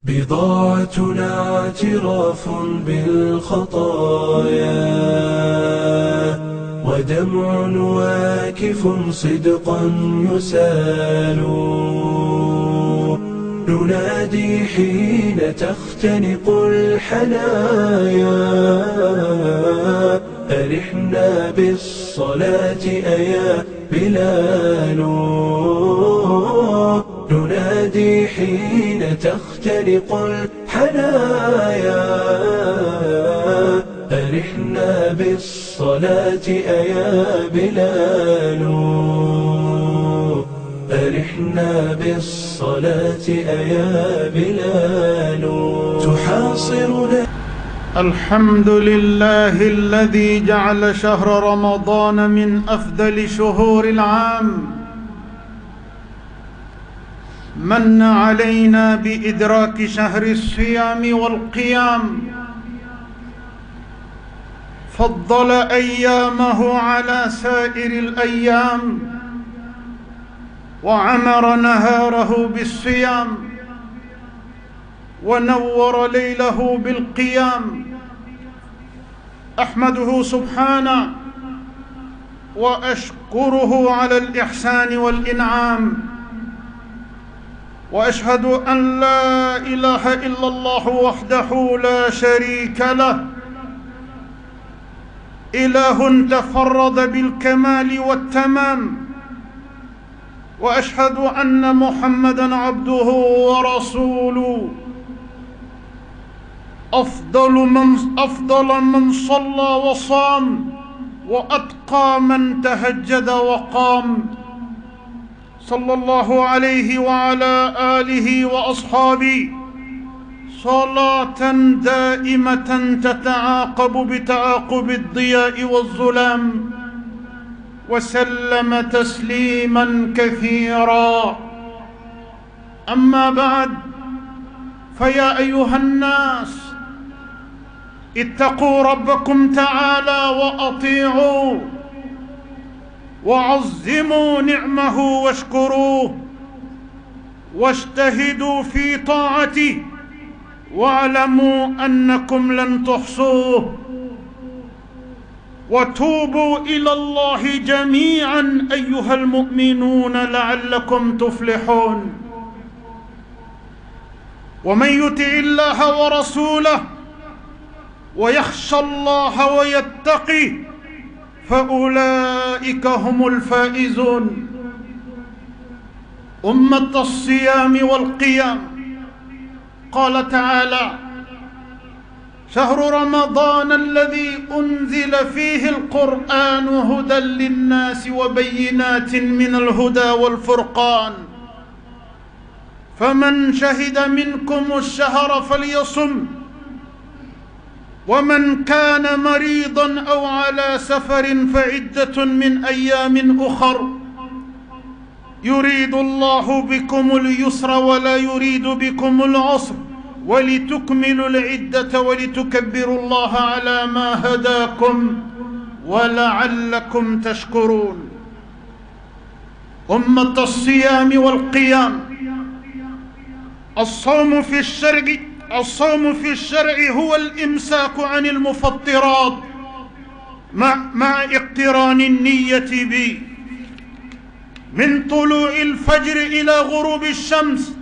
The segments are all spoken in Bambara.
بضاعتنا اعتراف بالخطايا، ودمع واكف صدقا يسال. ننادي حين تختنق الحنايا، أرحنا بالصلاة أيا بلال. ننادي حين تختنق الحنايا، أرحنا بالصلاة أيا بلال. أرحنا بالصلاة أيا بلال. تحاصرنا. الحمد لله الذي جعل شهر رمضان من أفضل شهور العام، من علينا بإدراك شهر الصيام والقيام، فضل أيامه على سائر الأيام، وعمر نهاره بالصيام، ونور ليله بالقيام. أحمده سبحانه وأشكره على الإحسان والإنعام، وأشهد أن لا إله إلا الله وحده لا شريك له، إله تفرد بالكمال والتمام. وأشهد أن محمدًا عبده ورسوله، أفضل من صلى وصام، وأتقى من تهجد وقام، صلى الله عليه وعلى آله وأصحابه صلاة دائمة تتعاقب بتعاقب الضياء والظلام، وسلم تسليما كثيرا. أما بعد، فيا أيها الناس، اتقوا ربكم تعالى وأطيعوا، وعظموا نعمه واشكروه، واجتهدوا في طاعته، واعلموا أنكم لن تحصوه. وتوبوا إلى الله جميعا أيها المؤمنون لعلكم تفلحون. ومن يطع الله ورسوله ويخشى الله ويتقي، فأولئك هم الفائزون. أمة الصيام والقيام، قال تعالى: شهر رمضان الذي أنزل فيه القرآن هدى للناس وبينات من الهدى والفرقان، فمن شهد منكم الشهر فليصم، ومن كان مريضا أو على سفر فعدة من أيام أخر، يريد الله بكم اليسر ولا يريد بكم العسر، ولتكملوا العدة ولتكبروا الله على ما هداكم ولعلكم تشكرون. أمة الصيام والقيام، الصوم في الشرع هو الإمساك عن المفطرات مع اقتران النية به، من طلوع الفجر إلى غروب الشمس،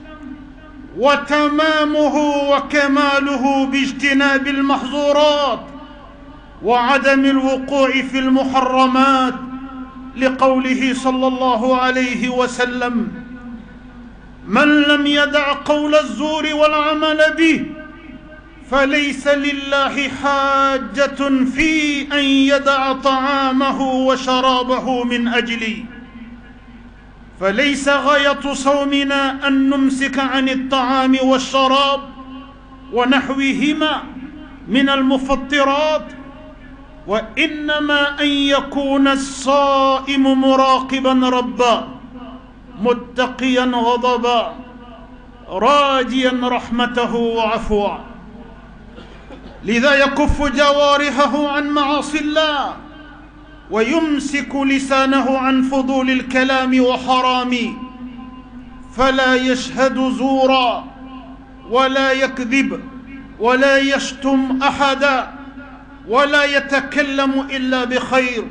وتمامه وكماله باجتناب المحظورات وعدم الوقوع في المحرمات، لقوله صلى الله عليه وسلم: من لم يدع قول الزور والعمل به فليس لله حاجة في أن يدع طعامه وشرابه من أجلي. فليس غاية صومنا أن نمسك عن الطعام والشراب ونحوهما من المفطرات، وإنما أن يكون الصائم مراقبا ربا، متقيا غضبا، راجيا رحمته وعفوا. لذا يكف جوارحه عن معاصي الله، ويمسك لسانه عن فضول الكلام وحرام، فلا يشهد زورا ولا يكذب ولا يشتم أحدا ولا يتكلم إلا بخير.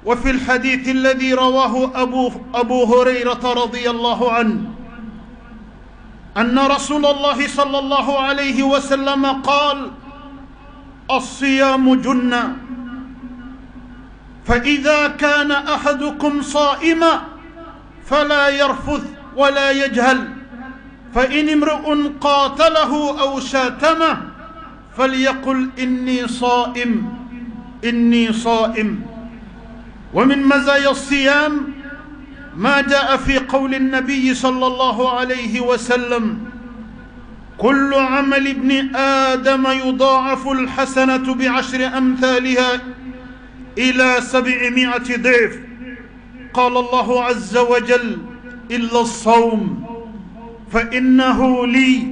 وفي الحديث الذي رواه أبو هريرة رضي الله عنه أن رسول الله صلى الله عليه وسلم قال: الصيام جنة، فإذا كان أحدكم صائما فلا يرفث ولا يجهل، فإن امرؤ قاتله أو شاتمه فليقل إني صائم إني صائم. ومن مزايا الصيام ما جاء في قول النبي صلى الله عليه وسلم: كل عمل ابن آدم يضاعف الحسنة ب10 أمثالها إلى 700 ضعف. قال الله عز وجل: إلا الصوم فإنه لي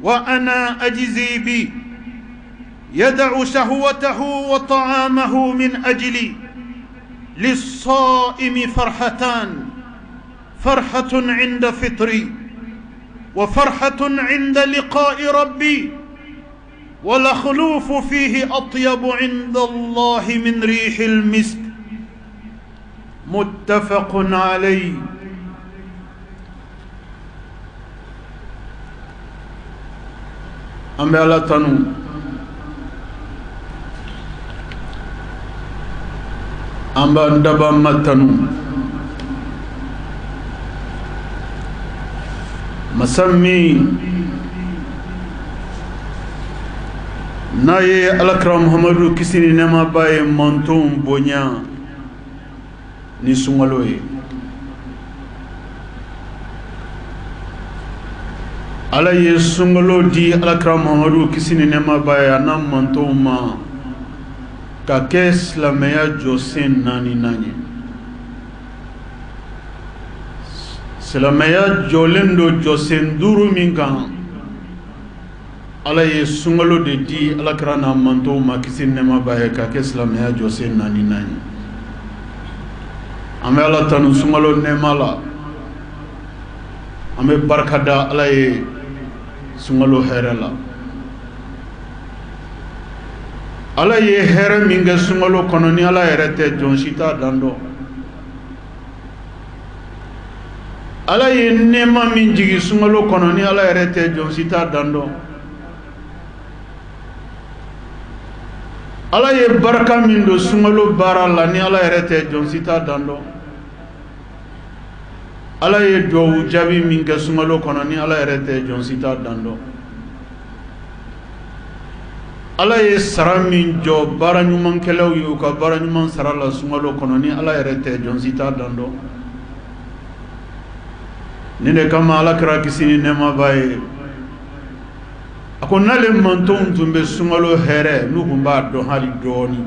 وأنا أجزي به، يدع شهوته وطعامه من أجلي. للصائم فرحتان: فرحة عند فطري وفرحة عند لقاء ربي، ولخلوف فيه أطيب عند الله من ريح المسك. متفق عليه. أم على تنو أم بندبا متنو مسمي ناي الأكرم محمد كسيني نما باي منتوم بونيا نسمالوي ala ye sungalo di alakra Muhammadu kisini nema baya na mantoma ka ke silamɛya jɔsen naani silamɛya jɔlen do jɔsen 5 min kan ala ye sungalo de di alakra na mantoma kisini nema baya ka ke silamɛya jɔsen naani an bɛ ala tanu sungalo nema la an bɛ barika da ala ye sungalo hɛrɛ la. ala ye hɛrɛ min kɛ sungalo kɔnɔ ni ala yɛrɛ tɛ jɔn si t'a dan dɔn. ala ye nɛɛma min jigi sungalo kɔnɔ ni ala yɛrɛ tɛ jɔn si t'a dan dɔn. ala ye barika min don sungalo baara la ni ala yɛrɛ tɛ jɔn si t'a dan dɔn. ala ye duwawu jaabi min kɛ sungalo kɔnɔ ni ala yɛrɛ tɛ jɔn si t'a dan dɔn. ala ye sara min jɔ baara ɲumankɛlaw ye u ka baara ɲuman sara la sungalo kɔnɔ ni ala yɛrɛ tɛ jɔn si t'a dan dɔn. ni de kama ala kɛra kisi ni nɛɛma b'a ye a ko n'ale mantonw tun bɛ sungalo hɛrɛ n'u tun b'a dɔn hali dɔɔni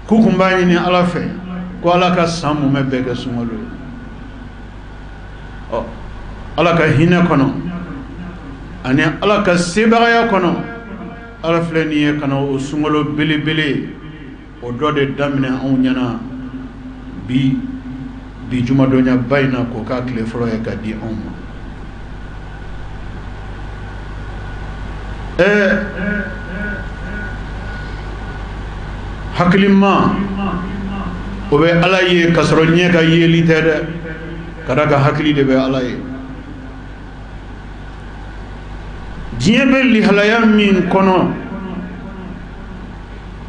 k'u tun b'a ɲini ala fɛ ko ala ka san mumɛ bɛɛ kɛ sungalo ye. ala ka hinɛ kɔnɔ ani ala ka sebagaya kɔnɔ ala filɛ nin ye kana o sungalo belebele o dɔ de daminɛ anw ɲɛna bi jumadɔnya ba in na k'o k'a tile fɔlɔ ye ka di anw ma. hakilima o bɛ ala ye ka sɔrɔ ɲɛ ka yeli tɛ dɛ ka da ka hakili de bɛ ala ye. diɲɛ bɛ lihalaya min kɔnɔ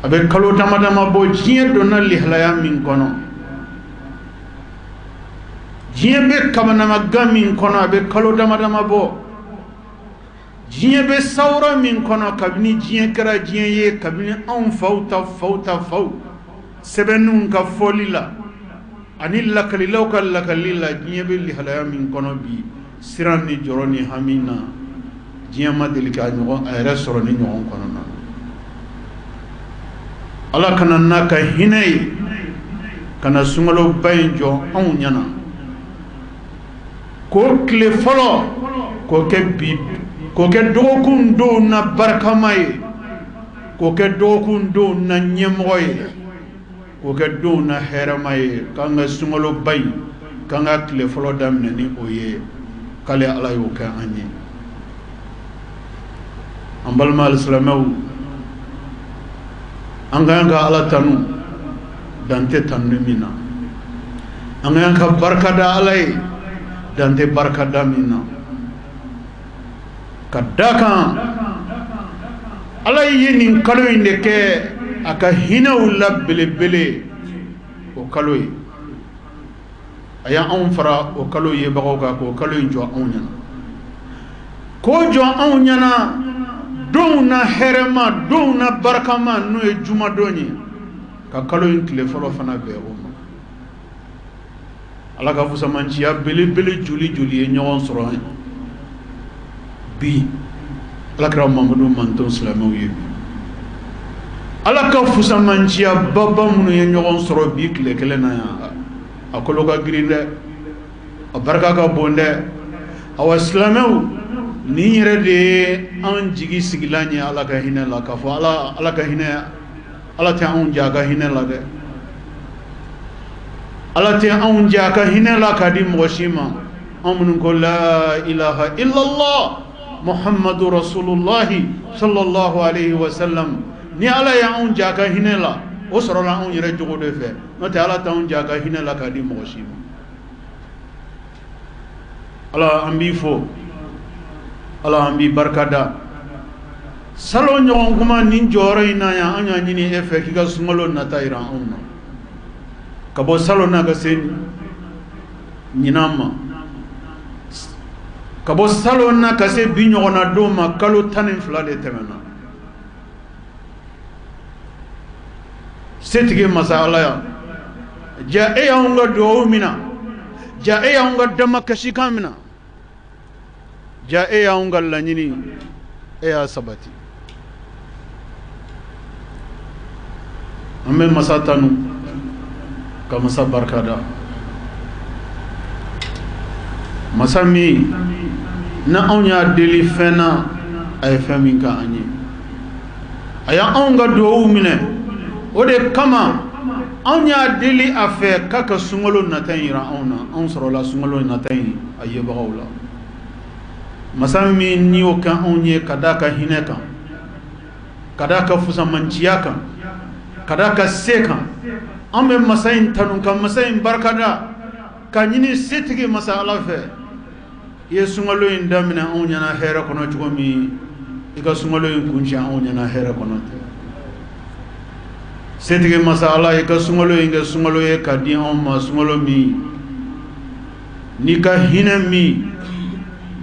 a bɛ kalo dama dama bɔ diɲɛ donna lihalaya min kɔnɔ. diɲɛ bɛ kabanamagan min kɔnɔ a bɛ kalo dama dama bɔ. diɲɛ bɛ sawura min kɔnɔ kabini diɲɛ kɛra diɲɛ ye kabini anw faw sɛbɛnninw ka fɔli la ani lakalilaw ka lakali la diɲɛ bɛ lihalaya min kɔnɔ bi siran ni jɔrɔ ni hami na diɲɛ ma deli ka ɲɔgɔn a yɛrɛ sɔrɔ ni ɲɔgɔn kɔnɔna. ala kana n'a ka hinɛ ye kana sungalo ba in jɔ anw ɲɛna k'o tile fɔlɔ k'o kɛ bi k'o kɛ dɔgɔkun dɔw na barikama ye k'o kɛ dɔgɔkun dɔw na ɲɛmɔgɔ ye k'o kɛ dɔw na hɛrɛma ye k'an ka sungalo ba in k'an ka tile fɔlɔ daminɛ ni o ye k'ale ala y'o kɛ an ye an balima alisilamɛw an ka ka ala tanu dante tanu min na an ka barika da ala ye dante barika da min na ka da kan ala ye nin kalo in de kɛ a ka hinɛw la belebele o kalo ye a y'anw fara o kalo yebagaw kan k'o kalo in jɔ anw ɲɛna k'o jɔ anw ɲɛna donw na hɛrɛma donw na barakama n'o ye jumadon ye ka kalo in tile fɔlɔ fana bɛn o ma ala ka fusamanciya belebele joli joli ye ɲɔgɔn sɔrɔ bi alakira mamadu mantonw silamɛw ye bi ala ka fusamanciya baba minnu ye ɲɔgɔn sɔrɔ bi tile kelen na yan a kolo ka girin dɛ a barika ka bon dɛ awa silamɛw nin yɛrɛ de ye an jigi sigilan ye ala ka hinɛ la k'a fɔ ala ka hinɛ ala tɛ anw jɛ a ka hinɛ la dɛ ala tɛ anw jɛ a ka hinɛ la k'a di mɔgɔ si ma anw minnu ko la ilaha illallah muhammadu rasulullahi sallallahu alaihi wasallam ni ala ye anw jɛ a ka hinɛ la o sɔrɔla anw yɛrɛ jogo de fɛ n'o tɛ ala t'anw jɛ a ka hinɛ la k'a di mɔgɔ si ma ala an b'i fo ala an b'i barika da salo ɲɔgɔn kuma nin jɔyɔrɔ in na yan an y'a ɲini e fɛ k'i ka sunkalo nata jira anw na ka bɔ salo na ka se ɲinan ma ka bɔ salo na ka se bi ɲɔgɔnna don ma kalo 12 de tɛmɛna setigi masa ala ya ja e y'anw ka duwawu mina ja e y'anw ka damakasikan mina ja e y'anw ka laɲini e y'a sabati an bɛ masa tanu ka masa barika da masa min na anw y'a deli fɛn na a ye fɛn min ka an ye a y'anw ka duwawu minɛ o de kama anw y'a deli a fɛ k'a ka sunkalo nata in jira anw na anw sɔrɔla sunkalo nata in a yebagaw la masa min n'i y'o kɛ anw ye ka d'a ka hinɛ kan ka d'a ka fusamanciya kan ka d'a ka se kan an bɛ masa in tanu ka masa in barikada ka ɲini setigi masa ala fɛ i ye sunkalo in daminɛ anw ɲɛna hɛrɛ kɔnɔ cogo min i ka sunkalo in kuncɛ anw ɲɛna hɛrɛ kɔnɔ ten setigi masa ala i ka sunkalo in kɛ sunkalo ye ka di anw ma sunkalo min n'i ka hinɛ min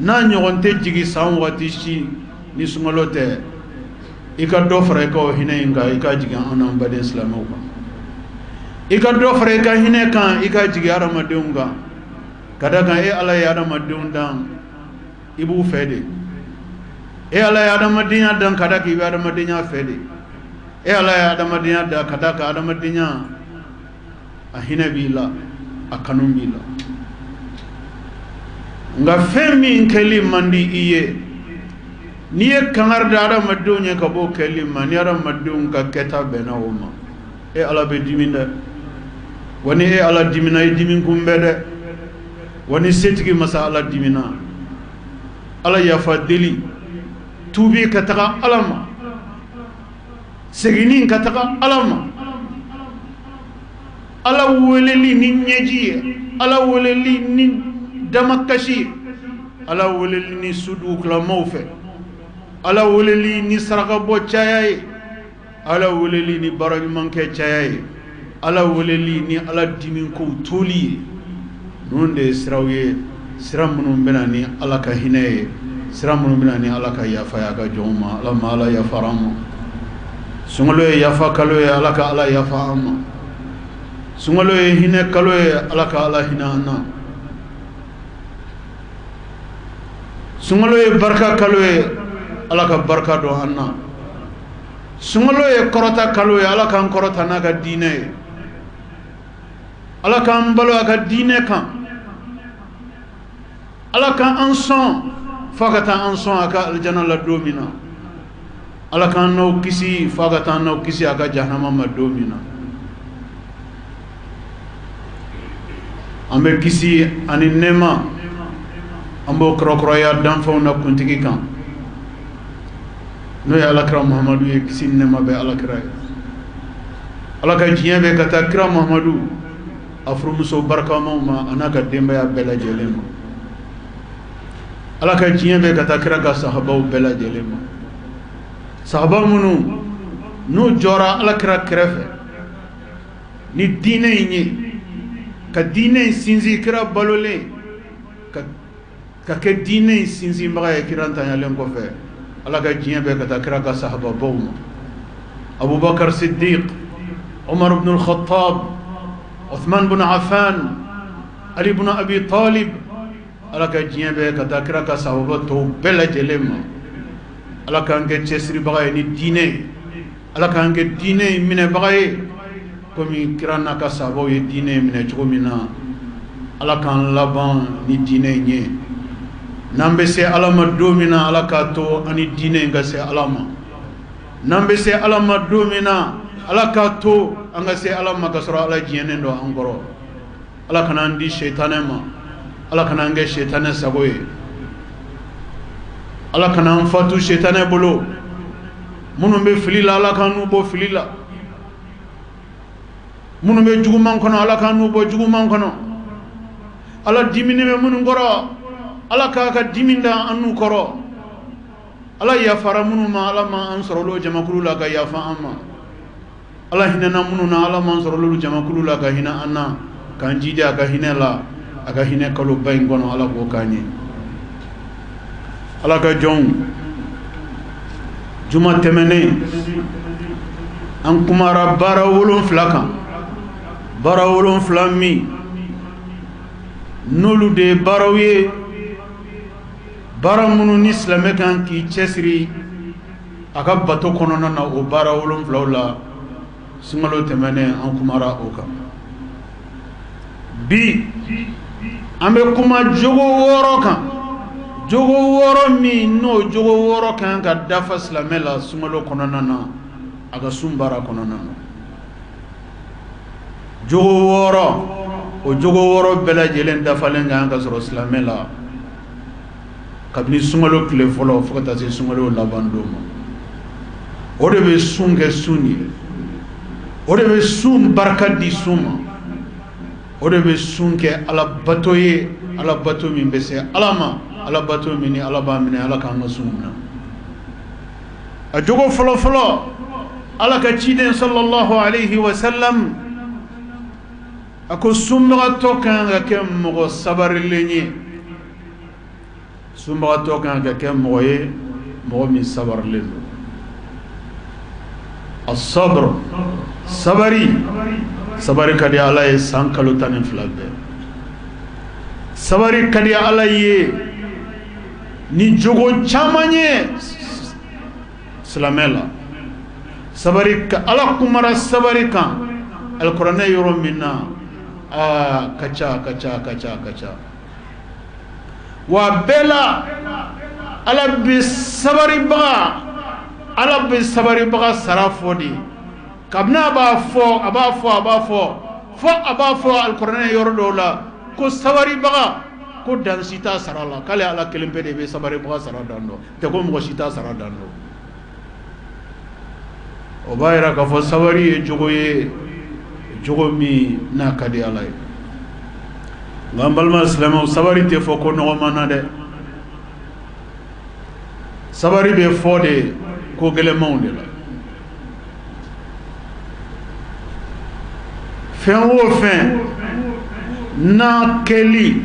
n'a ɲɔgɔn tɛ jigi san waati si ni sunkalo tɛ i ka dɔ fara i ka o hinɛ in kan i ka jigin an n'an baden silamɛw kan i ka dɔ fara i ka hinɛ kan i ka jigin adamadenw kan ka da kan e ala ye adamadenw dan i b'u fɛ de e ala ye adamadenya dan ka da kan i bɛ adamadenya fɛ de e ala ye adamadenya dan ka da kan adamadenya a hinɛ b'i la a kanu b'i la nka fɛn min kɛli man di i ye n'i ye kangari da adamadenw ye ka bɔ kɛli ma ni adamadenw ka kɛta bɛnna o ma e ala bɛ dimi dɛ wa ni e ala dimina i dimi kun bɛ dɛ wa ni setigi masa ala dimina ala yafa deli tuubi ka taga ala ma seginin ka taga ala ma ala weleli ni ɲɛji ye ala weleli ni damakasi ala weleli ni sudukulamaw fɛ ala weleli ni sarakabɔ caya ye ala weleli ni baaraɲumankɛ caya ye ala weleli ni ala dimikow toli ye ninnu de ye siraw ye sira minnu bɛna ni ala ka hinɛ ye sira minnu bɛna ni ala ka yafa ye a ka jɔnw ma ala ma ala yafa an ma sunkalo ye yafa kalo ye ala ka ala yafa an ma sunkalo ye hinɛ kalo ye ala ka ala hinɛ an na sunkalo ye barika kalo ye ala ka barika dɔn an na sunkalo ye kɔrɔta kalo ye ala k'an kɔrɔta n'a ka diinɛ ye ala k'an balo a ka diinɛ kan ala k'an sɔn fo ka taa an sɔn a ka alijana la don min na ala k'an n'aw kisi fo ka taa n'aw kisi a ka jahanama ma don min na an bɛ kisi ani nɛɛma ambo krokroya danfo na kuntigi kan no ya alakra muhammadu ye kisinne mabe alakra alaka jiya be kata kira muhammadu afru muso barka ma anaka demba ya bela jelema alaka jiya be kata kira ka sahaba bela jelema sahaba munu no jora alakra krefe ni dine yi ka dine sinzi kira balole ka ke dine sinzi mbaga kira tanyalen ko fe alaka jiya be kata kira ka sahaba bawma abubakar siddiq عمر بن الخطاب عثمان بن عفان علي بن أبي طالب ألاك جيان بك تذكرك صحابته بلا جلما ألاك أنك تسري بغاي الدين ألاك أنك الدين من بغاي كمي كرانا كصحابه الدين من جومنا ألاك أن لبان الدين ني نامبسي علامة دومنا ألاك تو أن الدين غسي علامة نامبسي علامة دومنا alaka to anga se ala makasra ala jiyene ndo angoro ala kana andi shaytane ma ala kana nge shaytane sagoye ala kana fatu shaytane bolo munu be filila ala kanu bo filila munu be juguman kono ala kanu bo juguman kono ala dimini be munu ngoro ala ka diminda anu koro ala ya fara munu ma ala ma ansoro lo jamakulu la ga ya fa amma Allah hinana munu na Allah mansoro lulu jamakulu la ka hina anna kanjide aka hina la aka hina kalu bayin gono Allah ko kanye Allah ka jong juma temene an kumara bara wolon flaka bara wolon flammi nolu de barawiye bara munu ni islame kan ki chesri aka bato kono na o bara wolon flawla sungalo temene an kumara oka bi ambe kuma jogo woro kan jogo woro mi no jogo woro kan ka dafa slamela sungalo konona na aga sumbara konona jogo woro o jogo woro bela jelen dafa lenga an ka soro slamela kabni sungalo kle folo fokata se sungalo labando o de be sunge suni o de be sun barka di suma o de be sun ke ala bato ye ala bato min be se alama ala bato min ni ala ba min ala kan sunna a jogo folo folo ala ka ciden sallallahu alayhi wa sallam ako summa to kan ga kem mo sabar lenye summa to kan ga kem mo ye mo min sabar lenye الصبر sabari kadi ala ye sankalo tanin flabe sabari kadi ala ye ni jogo chamanye slamela sabari ka ala kumara sabari kan alquran yoro minna kacha wa bela ala bi sabari ba ala be sabari baga sarafodi kabna aba fo alquran yoro dola ko sabari baga ko dan sita sarala kale ala kelimpe de be sabari baga saradando te ko mo sita saradando o bayra ka fo sabari e jogo mi na kadi ala ngambal ma islamu sabari te fo ko no mana de sabari be fo de ko gelemanw de la fɛn o fɛn n'a kɛli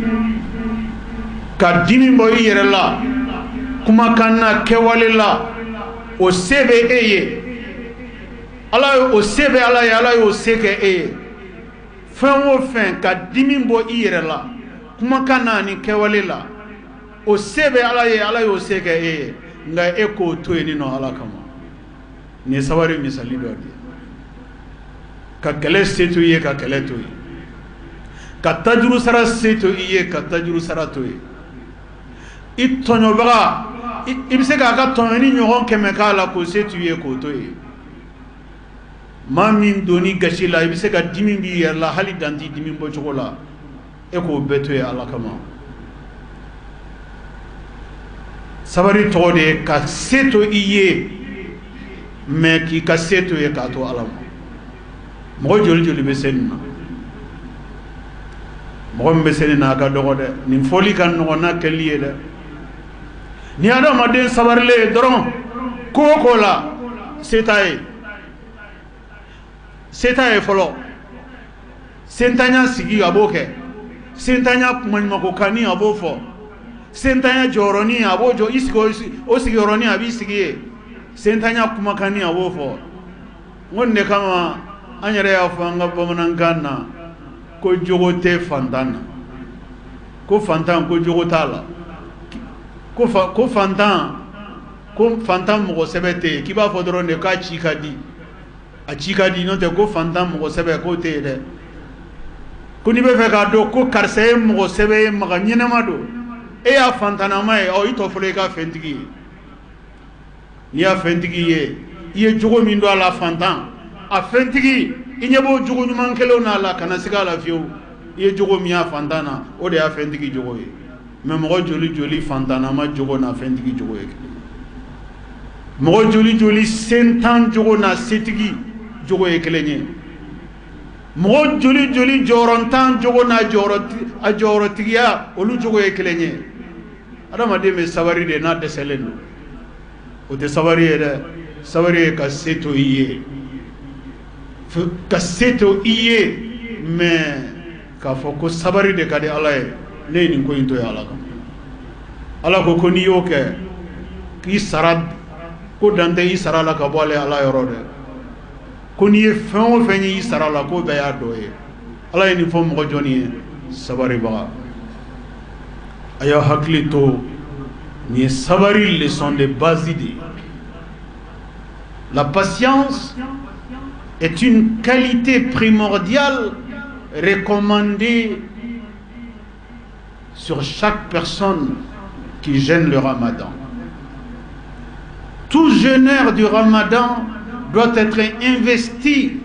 ka dimi bɔ i yɛrɛ la kumakan na kɛwale la o se bɛ e ye ala ye o se bɛ ala ye ala ye o se kɛ e ye fɛn o fɛn ka dimi bɔ i yɛrɛ la kumakan na ni kɛwale la o se bɛ ala ye ala ye o se kɛ e ye nga e ko to ni no ala kama ni sabari misali do di ka kele setu ye ka kele to ye ka tajuru sara setu ye ka tajuru sara to ye itonyo baga ibise ka tonyo ni nyogon keme kala ko setu ye ko to ye ma min doni gashila ibise ka dimi bi yer la hali danti dimi bo chokola e ko beto ye ala kama sabari tode ka seto iye me ki ka seto ye ka to alam mo joli be senna mo be senna ka dogo de ni foli kan no na keliye de ni adama den sabarle doron ko la setaye folo sentanya sigi aboke sentanya kumanima ko kani abofo sentanya joroni abojo isiko o sigi joroni abi sigi sentanya kumakani abofo ngonne kama anyare ya fanga bamanangana ko jogote fantana ko fantan ko jogotala ko fantan mo sebete kiba fodoro ne ka chikadi a chikadi no te ko fantan mo sebe ko te de kuni be fe ka do ko karse mo sebe ma nyina mado e ya fantana mai o ito fule ka fentigi ni ya fentigi ye jogo min do ala fantan a fentigi inyebo jogo nyuman kelo na la kana sigala fiu ye jogo mi ya fantana o de ya fentigi jogo ye mais mo joli fantana ma jogo na fentigi jogo ye mo joli sentan jogo na setigi jogo ye kelenye mo joli jorontan jogo na jorotigia olu jogo ye kelenye adama de me sabari de na deselendo o de sabari de sabari ka seto iye mais ka foko sabari de kade alaye ne ni ko into ya alaka ala ko ni yoke ki sarad ko dante yi sarala ka bole ala yorode ko ni fen yi sarala ko be ya doye ala ni fo mo joni sabari ba aya haklito ni sabari les sont des bases idées. La patience est une qualité primordiale recommandée sur chaque personne qui jeûne le Ramadan. Tout jeûneur du Ramadan doit être investi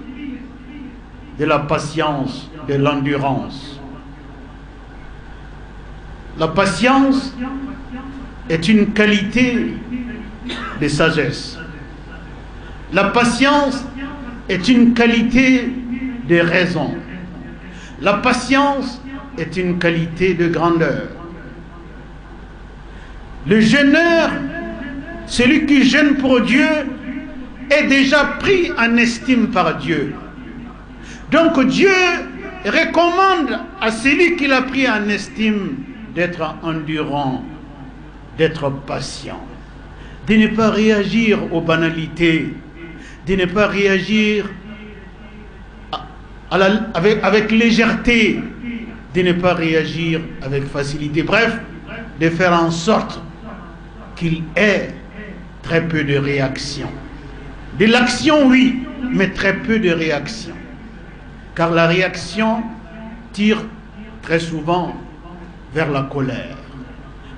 de la patience, de l'endurance. La patience est une qualité de sagesse. La patience est une qualité de raison. La patience est une qualité de grandeur. Le jeûneur, celui qui jeûne pour Dieu, est déjà pris en estime par Dieu. Donc Dieu recommande à celui qui l'a pris en estime d'être endurant, d'être patient, de ne pas réagir aux banalités, de ne pas réagir avec légèreté, de ne pas réagir avec facilité. Bref, de faire en sorte qu'il ait très peu de réaction. De l'action, oui, mais très peu de réaction. Car la réaction tire très souvent vers la colère.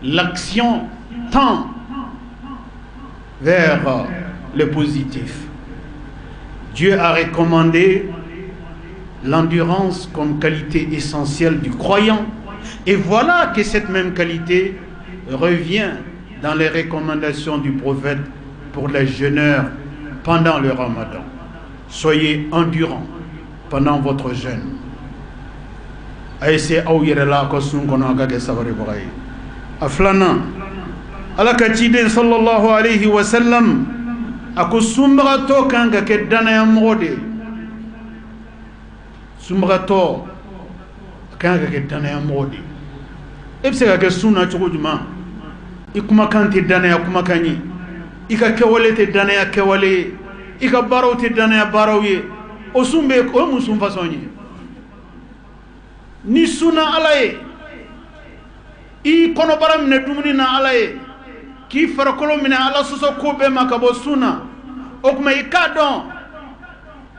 L'action tend vers le positif. Dieu a recommandé l'endurance comme qualité essentielle du croyant. Et voilà que cette même qualité revient dans les recommandations du prophète pour les jeûneurs pendant le Ramadan. Soyez endurants pendant votre jeûne. Aïssé aouyerela kosun kono agage sabari boray. Aflana ala katide sallallahu alayhi wa sallam ako sumrato kanga ke dana ya mode. Sumrato kanga ke dana ya mode. Ebse ga ke sunna chugujuma. Ikuma kanti dana ya kuma kanyi. Ika kewale te dana ya kewale. Ika baraw te dana ya barawe. Osumbe o musum fasonyi. Ni suna alaye I kono baram ne dumuni na alaye ki farakolo mine ala soso ko be makabo suna okuma ikadon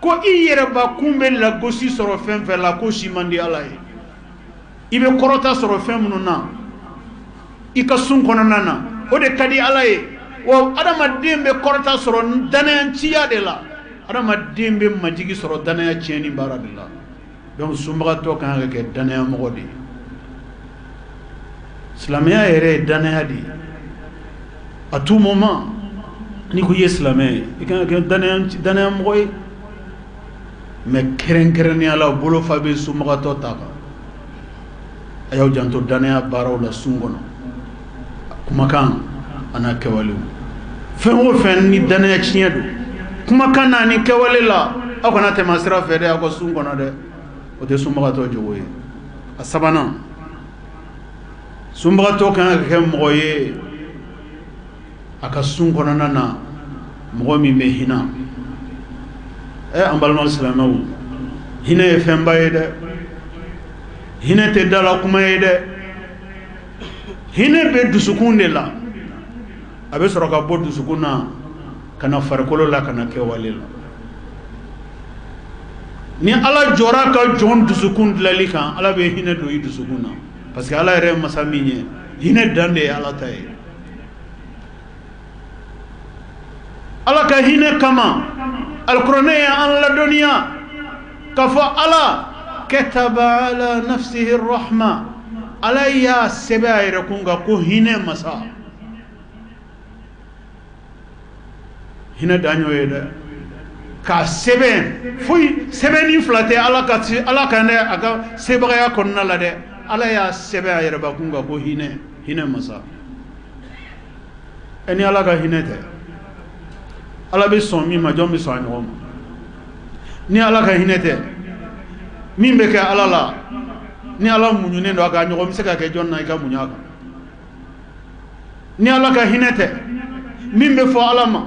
ko I yere ba kumbe la gosi soro fen fe la ko shimandi alaye ibe korota soro fen mununa ika sun kono nana o de kadi alaye wo adama dembe korota soro dana ciya de la adama dembe majigi soro dana cieni baradilla. Donc sumbato kan ke danaya mogodi islamia ere danaya di à tout moment ni ko islamé ikan dana moy mais keren ni ala bolo fabe sumaka to taka ayaw janto dana baraw la sungono kuma kan ana kewali fengo fen ni dana chiedo kuma kan na ni kewali la akona te masra fede ako sungono de o de sumaka to jowe asabana sumaka to kan ke moye aka sungono nana mo mi me hina ambalma islamaw hina e femba yede hina te dala kuma yede hina be dusukunde la abe soroka bo dusukuna kana farkolo la kana ke walila ni ala jora ka jon dusukun lali kan ala be hina do dusukuna parce que ala re masaminye hina dande ala tay ala ka hina kama القرآن عن الدنيا كفى الله كتب على نفسه الرحمة عليها سبائر كونغا كو هنا مسا هنا دانيو يدا كا سبن فوي سبن يفلاتي الله كان اكا سبغيا كوننا لا دي عليها سبائر كونغا كو هنا مسا اني الله كا هنا تي ala be son mi ma jom be son ñom ni ala ka hinete min be ke ala la ni ala muñu ne do ga ñom se ka ke jonna ka muña ka ni ala ka hinete min be fo ala ma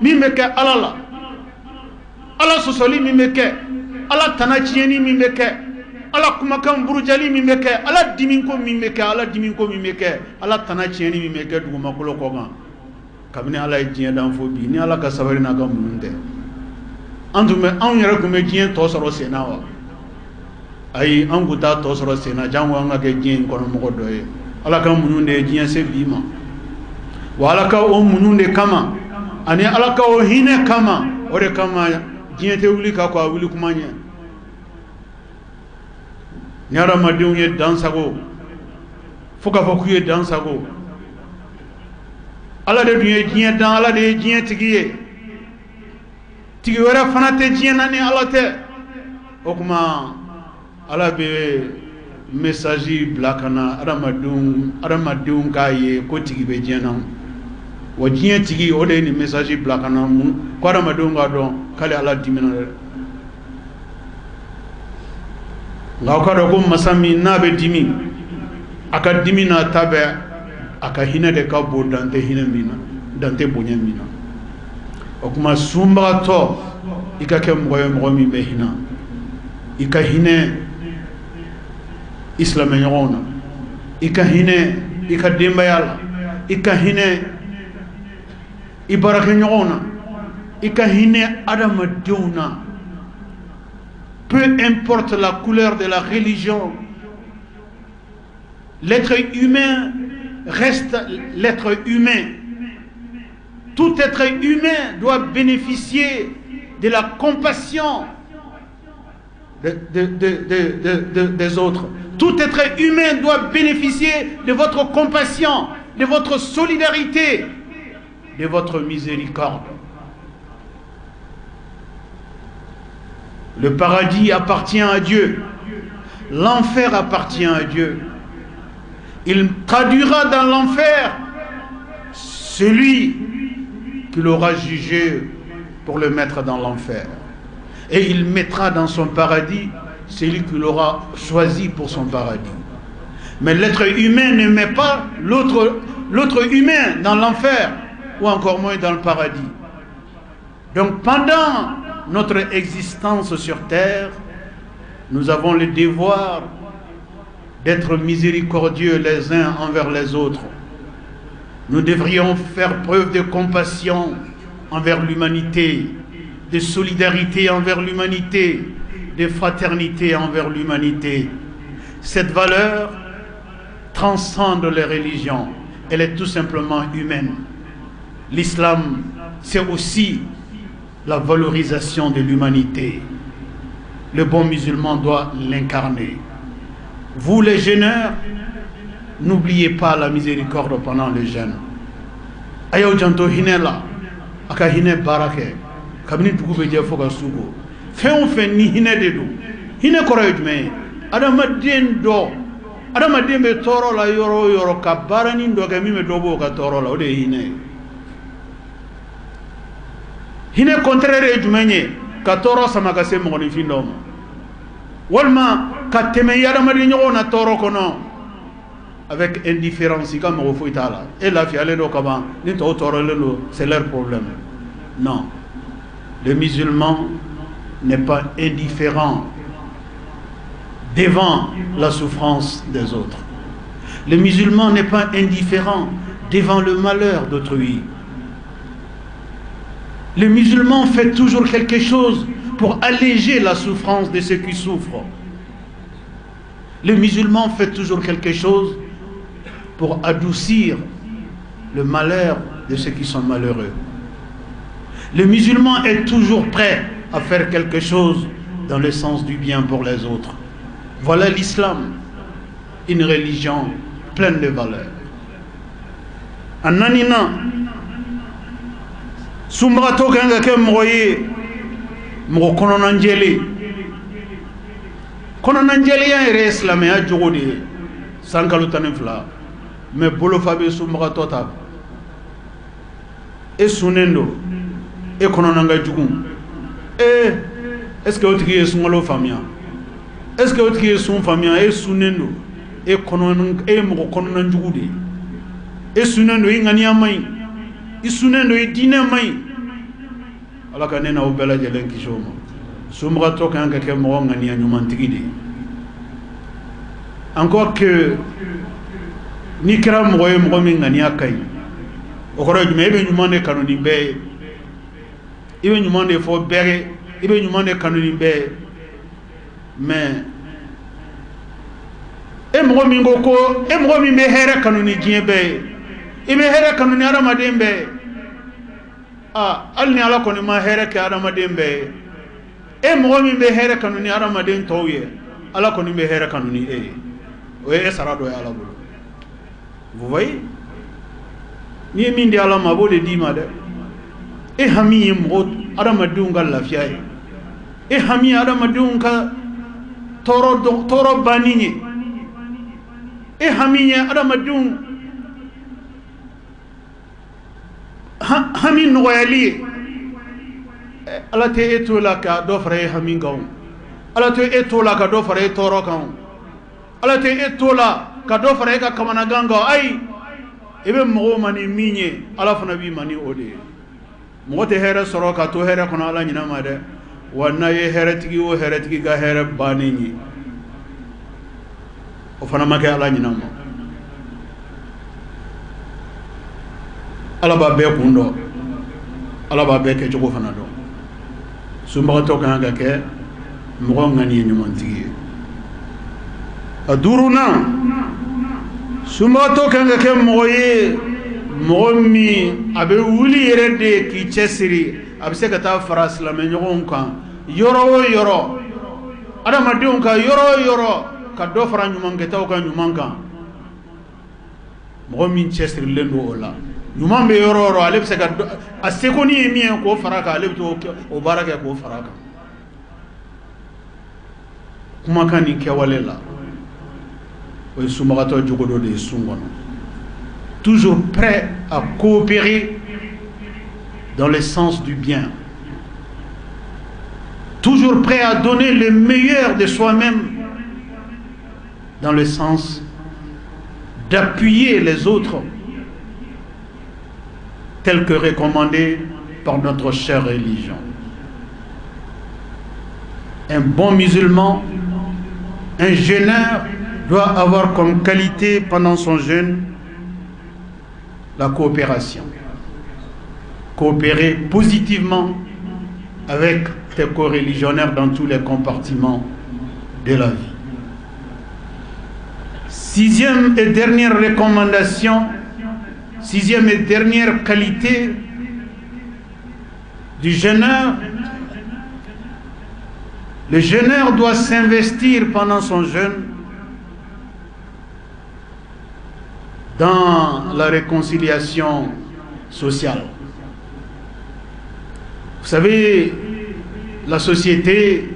min be ke ala la ala sosoli min be ke ala tanachieni min be ke ala kuma kan burujali min be ke ala dimin ko min be ke ala dimin ko min be ke ala tanachieni min be ke duguma ko ko ga kabini ala ye diɲɛ dan fo bi ni ala ka sabari n'a ka munun tɛ an yɛrɛ tun bɛ diɲɛ tɔ sɔrɔ sen na wa ayi an kun t'a tɔ sɔrɔ sen na jango an ka kɛ diɲɛ in kɔnɔ mɔgɔ dɔ ye ala ka munun de ye diɲɛ se bi ma wa ala ka o munun de kama ani ala ka o hinɛ kama o de kama diɲɛ tɛ wuli ka ko a wuli kuma ɲɛ ni hadamadenw ye dansago fo k'a fɔ k'u ye dansago ala de duye diɲɛ dan ala de ye diɲɛ tigi ye tigi wɛrɛ fana tɛ diɲɛ na ni ala tɛ o kuma ala bɛ message bila ka na adamadenw k'a ye ko tigi bɛ diɲɛ na wa diɲɛ tigi o de ye nin message bila ka na ko adamadenw k'a dɔn k'ale ala dimina dɛ nka o k'a dɔn ko masa min n'a bɛ dimi a ka dimi n'a ta bɛɛ aka hinɛ de ka bon dante hinɛ min na dante bonya min na o kuma sunbagatɔ i ka kɛ mɔgɔ ye mɔgɔ min bɛ hinɛ i ka hinɛ i silamɛɲɔgɔnw na i ka hinɛ i ka denbaya la i ka hinɛ i baarakɛɲɔgɔnw na i ka hinɛ adamadenw na peu importe la couleur de la religion l'être humain reste l'être humain. Tout être humain doit bénéficier de la compassion des autres. Tout être humain doit bénéficier de votre compassion, de votre solidarité, de votre miséricorde. Le paradis appartient à Dieu. L'enfer appartient à Dieu. Il traduira dans l'enfer celui qu'il aura jugé pour le mettre dans l'enfer. Et il mettra dans son paradis celui qu'il aura choisi pour son paradis. Mais l'être humain ne met pas l'autre humain dans l'enfer ou encore moins dans le paradis. Donc pendant notre existence sur terre, nous avons le devoir d'être miséricordieux les uns envers les autres. Nous devrions faire preuve de compassion envers l'humanité, de solidarité envers l'humanité, de fraternité envers l'humanité. Cette valeur transcende les religions. Elle est tout simplement humaine. L'islam, c'est aussi la valorisation de l'humanité. Le bon musulman doit l'incarner. Vous les jeûneurs, n'oubliez pas la miséricorde pendant le jeûne. ayaw janto hinɛ la a ka hinɛ baara kɛ kabini dugu bɛ jɛ fo ka su ko fɛn o fɛn ni hinɛ de don hinɛ kɔrɔ ye jumɛn ye adamaden bɛ tɔɔrɔ la yɔrɔ o yɔrɔ ka baaranin dɔ kɛ min bɛ dɔ bɔ o ka tɔɔrɔ la o de ye hinɛ ye hinɛ contraire ye jumɛn ye ka tɔɔrɔ sama ka se mɔgɔninfin dɔw ma walima ka tɛmɛ i adamaden ɲɔgɔn na tɔɔrɔ kɔnɔ avec indifférence i ka mɔgɔ foyi t'a la e lafiyalen don kaban ni tɔw tɔɔrɔlen don c'est leur problème non le musulman n'est pas indifférent devant la souffrance des autres. Le musulman n'est pas indifférent devant le malheur d'autrui. Le musulman fait toujours quelque chose pour alléger la souffrance de ceux qui souffrent. Le musulman fait toujours quelque chose pour adoucir le malheur de ceux qui sont malheureux. Le musulman est toujours prêt à faire quelque chose dans le sens du bien pour les autres. Voilà l'islam, une religion pleine de valeurs. Ananina, sumbrato kanga ke moye, mo kononanjeli. Kononanjeli ya ere islam ya jogodi, sankalu tanifla, me bolo fabe sumbrato ta. E sunendo, e kononanga jugun. Est-ce que otiki est sungalo famia? Est-ce que otiki est sun famia e sunendo e konon e mo konon njugude e sunendo e ngania mai e sunendo e dina mai ala ka nena o bela jelen ki shoma sumra to kan ka ke mo ngania nyumantigi de encore que ni kra mo e mo mi ngania kai o ko rajme be nyumane kanoni be ibe nyumane fo bere ibe nyumane kanoni be mais e mo mi ngoko e mo mi be here kanoni jiebe ibe here kanoni aramaden be alni ala koni ma here ke aramaden be e mo mi be here kanoni aramaden tawye ala koni be here kanoni o e sarado ya ala bolo vous voyez ni min di ala ma bo de di ma de e hami mo aramadun gal lafiya e hami aramadun ka toro baninye e haminya aramadun hamin noyali ala te etola ka do fare hamin gaw ala te etola ka do fare toro kan ala te etola ka do fare ka kamana ganga ay ebe mo mani minye ala fana bi mani ode mo te here soro ka to here kono ala nyina ma de wana ye heretigi o heretigi ga here banini o fana make ala nyina ma ala ba be kundo ala ba be ke jogo fana do sumba to kan ga ke mo ngani nyumantigi aduruna sumba to kan ga ke mo ye mo mi abe wuli yere de ki chesiri abe se ka ta fara islamé nyogon kan yoro yoro adamadenw ka yoro ka do fara nyuman ke taw ka nyuman kan mo min chesiri lendo ola nyuman be yoro ale be se ka a sekoni mi en ko fara ka ale be to o baraka ko fara ka kuma kan ni kewalela o sumagato jogodo de sungono toujours prêt à coopérer dans le sens du bien, toujours prêt à donner le meilleur de soi-même dans le sens d'appuyer les autres tel que recommandé par notre chère religion. Un bon musulman, un jeûneur doit avoir comme qualité pendant son jeûne la coopération. Coopérer positivement avec tes co-religionnaires dans tous les compartiments de la vie. Sixième et dernière recommandation, sixième et dernière qualité du jeûneur, le jeûneur doit s'investir pendant son jeûne dans la réconciliation sociale. Vous savez, la société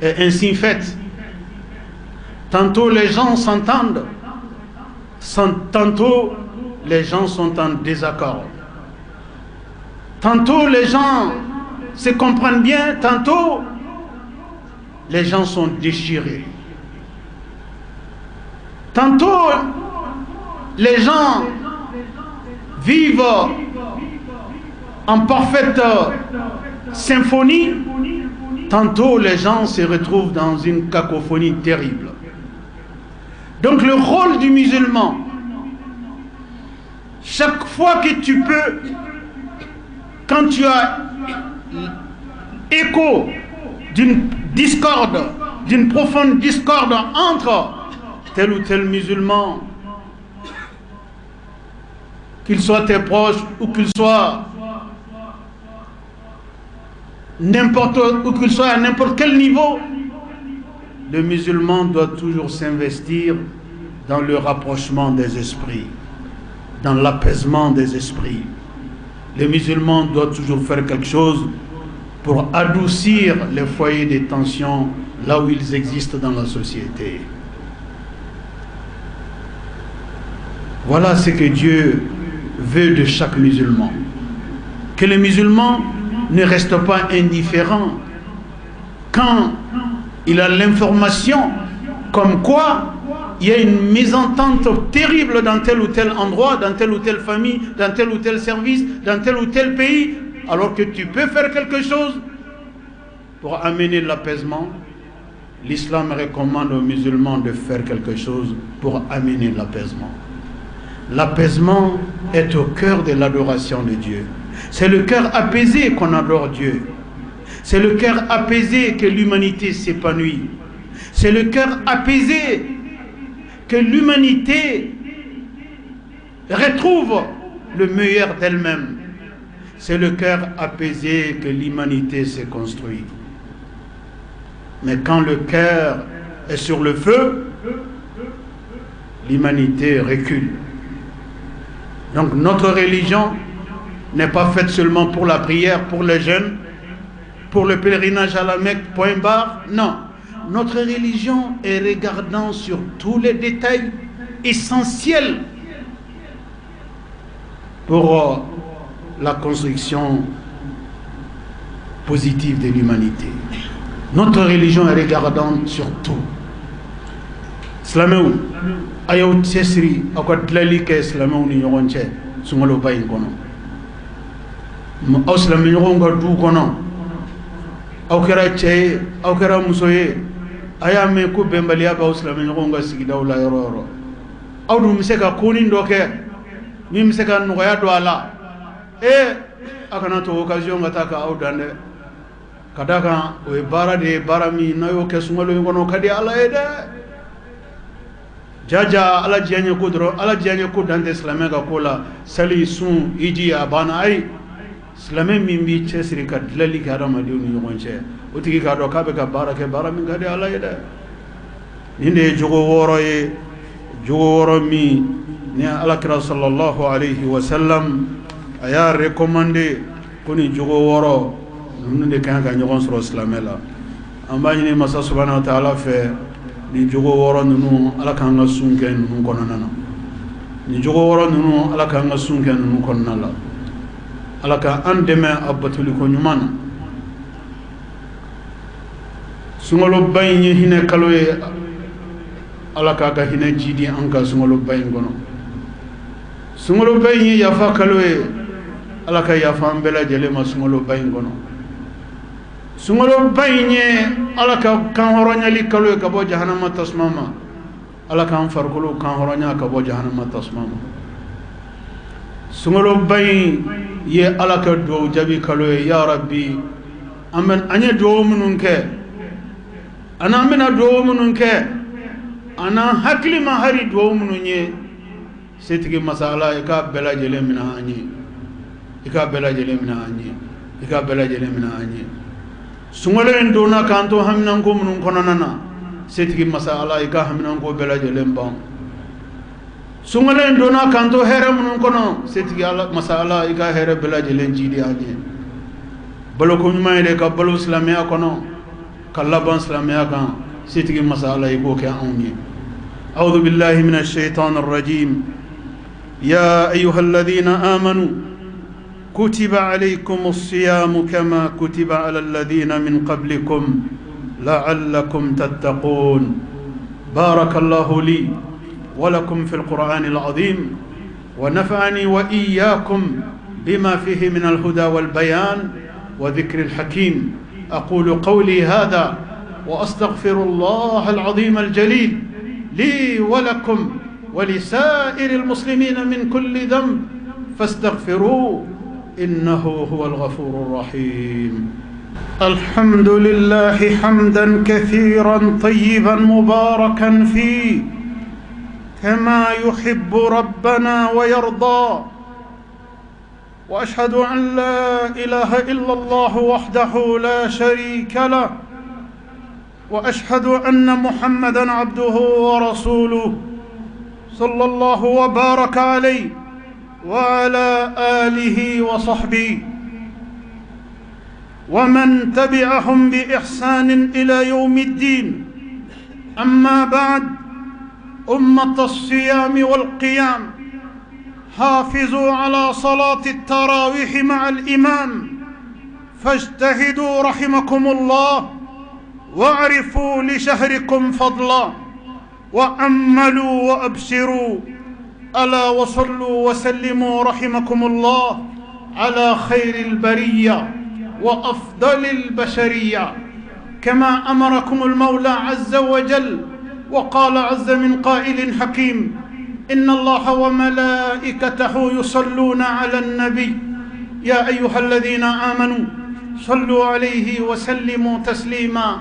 est ainsi faite. Tantôt les gens s'entendent, tantôt les gens sont en désaccord. Tantôt les gens se comprennent bien, tantôt les gens sont déchirés. Tantôt les gens vivent en parfaite symphonie, tantôt les gens se retrouvent dans une cacophonie terrible. Donc le rôle du musulman, chaque fois que tu peux, quand tu as écho d'une discorde, d'une profonde discorde entre tel ou tel musulman, qu'il soit tes proches ou qu'il soit à n'importe quel niveau, le musulman doit toujours s'investir dans le rapprochement des esprits, dans l'apaisement des esprits. Le musulman doit toujours faire quelque chose pour adoucir les foyers de tension là où ils existent dans la société. Voilà ce que Dieu veut de chaque musulman. Que le musulman ne reste pas indifférent quand il a l'information comme quoi il y a une mésentente terrible dans tel ou tel endroit, dans telle ou telle famille, dans tel ou tel service, dans tel ou tel pays, alors que tu peux faire quelque chose pour amener l'apaisement. L'islam recommande aux musulmans de faire quelque chose pour amener l'apaisement. L'apaisement est au cœur de l'adoration de Dieu. C'est le cœur apaisé qu'on adore Dieu. C'est le cœur apaisé que l'humanité s'épanouit. C'est le cœur apaisé que l'humanité retrouve le meilleur d'elle-même. C'est le cœur apaisé que l'humanité se construit. Mais quand le cœur est sur le feu, l'humanité recule. Donc notre religion n'est pas faite seulement pour la prière, pour les jeûnes, pour le pèlerinage à la Mecque, point barre. Non. Notre religion est regardant sur tous les détails essentiels pour la construction positive de l'humanité. Notre religion est regardante sur tout. Islamou, ayaw tsesri akwa tlali ke islamou ni nyogonche sungalo bayin kono. Aw islami nyogonga du kono. Aw kera che, aw kera musoye, aya me ko bembaliya ba islami nyogonga sigidaw la yoro. Aw du miseka koni ndoke, mi miseka noya do ala. Akana to occasion ngata ka aw dande. Kadaka o bara de barami nayo ke sungalo ngono kadi ala ede. Jaja ala janya ko dro ala janya ko dande islamé ga ko la sali sun iji abana ay islamé min bi chesri ka dlali ka rama de ni ngonche o tigi ka do ka be ka barake barami kadi ala ede ninde jogo woro mi ni ala kira sallallahu alayhi wa sallam aya recommander ko ni jogo woro nunde kan ga nyogon soro islamé la ambani ni masa subhanahu wa ta'ala fe ni jogo woro nunu ala kan ga sunke nunu konana ni jogo woro nunu ala kan ga sunke nunu konana la ala ka andeme abatuli ko nyumana sungolo bayni hine kaloye ala ka ga hine jidi anka sungolo bayin gono sungolo bayni yafa kaloye ala ka yafa ambela jele ma sungolo bayin gono sungolo bayni ala ka kan horonyali kaloye ka bo jahannama tasmama ala kan farkulu kan horonya ka bo jahannama tasmama sungolo bayin ye ala ka do jabi kaloye ya rabbi amen anya do mununke ana mena do mununke ana hakli ma hari do mununye setigi masala e ka bela jele mina anyi e ka bela jele mina anyi e ka bela jele mina anyi sungolo en do na kanto hamnan ko munun kononana setigi masala e ka hamnan ko bela jele mbam sungalen dona kanto here mun kono setigi ala masala iga here belaje len jidi anye balo ko nyumayde ka balo islamiya kono kallaban islamiya kan setigi masala iko ke anye a'udhu billahi minash shaitanir rajim ya ayyuhalladhina amanu كتب عليكم الصيام كما كتب على الذين من قبلكم لعلكم تتقون بارك الله لي ولكم في القرآن العظيم ونفعني وإياكم بما فيه من الهدى والبيان وذكر الحكيم أقول قولي هذا وأستغفر الله العظيم الجليل لي ولكم ولسائر المسلمين من كل ذنب فاستغفروه إنه هو الغفور الرحيم الحمد لله حمدا كثيرا طيبا مباركا فيه كما يحب ربنا ويرضى وأشهد أن لا إله إلا الله وحده لا شريك له وأشهد أن محمدا عبده ورسوله صلى الله وبارك عليه وعلى آله وصحبه ومن تبعهم بإحسان إلى يوم الدين أما بعد أمة الصيام والقيام حافظوا على صلاة التراويح مع الإمام فاجتهدوا رحمكم الله واعرفوا لشهركم فضلا وأملوا وأبشروا ألا وصلوا وسلموا رحمكم الله على خير البرية وأفضل البشرية كما أمركم المولى عز وجل وقال عز من قائل حكيم إن الله وملائكته يصلون على النبي يا أيها الذين آمنوا صلوا عليه وسلموا تسليما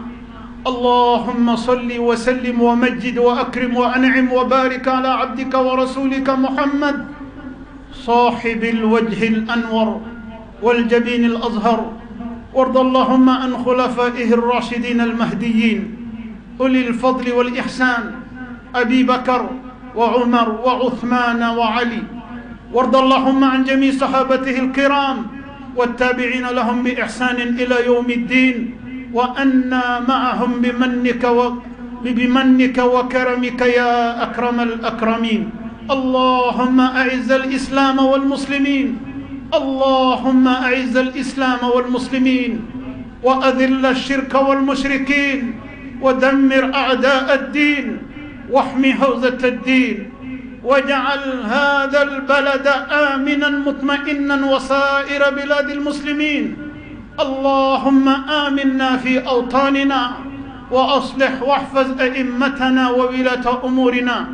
اللهم صل وسلم ومجد وأكرم وأنعم وبارك على عبدك ورسولك محمد صاحب الوجه الأنور والجبين الأزهر وارض اللهم عن خلفائه الراشدين المهديين أولي الفضل والإحسان أبي بكر وعمر وعثمان وعلي وارض اللهم عن جميع صحابته الكرام والتابعين لهم بإحسان إلى يوم الدين وأنا معهم بمنك وكرمك يا أكرم الأكرمين اللهم أعز الإسلام والمسلمين اللهم أعز الإسلام والمسلمين وأذل الشرك والمشركين ودمر أعداء الدين واحم حوزة الدين واجعل هذا البلد آمنا مطمئنا وسائر بلاد المسلمين اللهم آمنا في أوطاننا وأصلح واحفظ أئمتنا وولاة أمورنا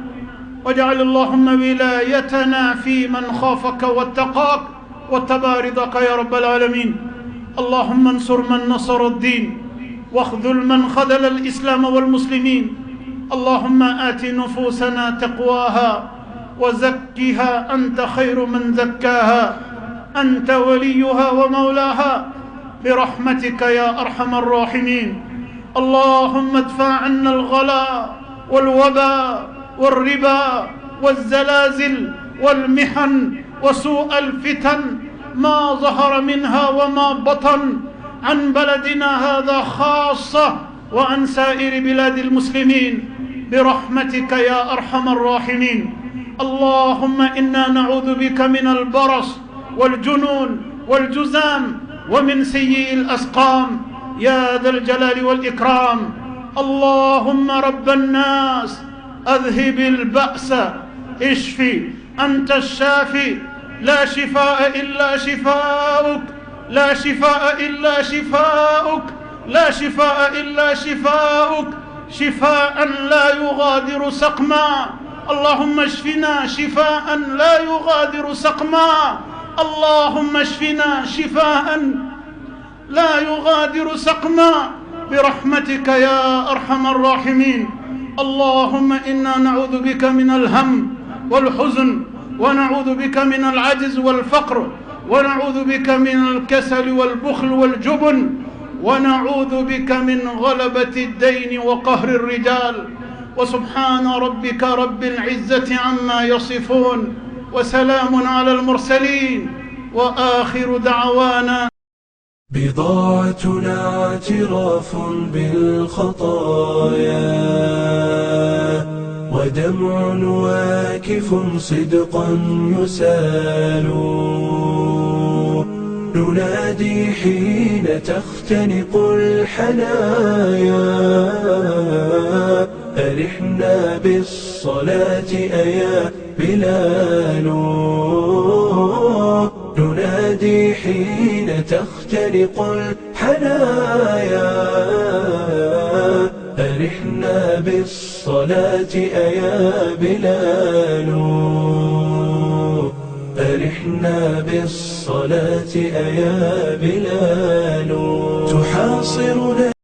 واجعل اللهم ولايتنا في من خافك واتقاك واتبع رضاك يا رب العالمين اللهم انصر من نصر الدين واخذل من خذل الإسلام والمسلمين اللهم آت نفوسنا تقواها وزكها أنت خير من زكاها أنت وليها ومولاها برحمتك يا أرحم الراحمين اللهم ادفع عنا الغلاء والوباء والربا والزلازل والمحن وسوء الفتن ما ظهر منها وما بطن عن بلدنا هذا خاصة وعن سائر بلاد المسلمين برحمتك يا أرحم الراحمين اللهم إنا نعوذ بك من البرص والجنون والجذام ومن سيء الأسقام يا ذا الجلال والإكرام اللهم رب الناس أذهب البأس اشفي أنت الشافي لا شفاء إلا شفاؤك لا شفاء إلا شفاؤك لا شفاء إلا شفاؤك شفاء لا يغادر سقما اللهم اشفنا شفاء لا يغادر سقما اللهم اشفنا شفاء لا يغادر سقما برحمتك يا أرحم الراحمين اللهم إنا نعوذ بك من الهم والحزن ونعوذ بك من العجز والفقر ونعوذ بك من الكسل والبخل والجبن ونعوذ بك من غلبة الدين وقهر الرجال وسبحان ربك رب العزة عما يصفون وسلام على المرسلين وآخر دعوانا. بضاعتنا اعتراف بالخطايا ودمع واكف صدقا يسال، ننادي حين تختنق الحنايا، أرحنا بالصلاة أيا بلال، ننادي حين تختنق الحنايا، أرحنا بالصلاة أيا بلال، أرحنا بالصلاة أيا بلال. تحاصرنا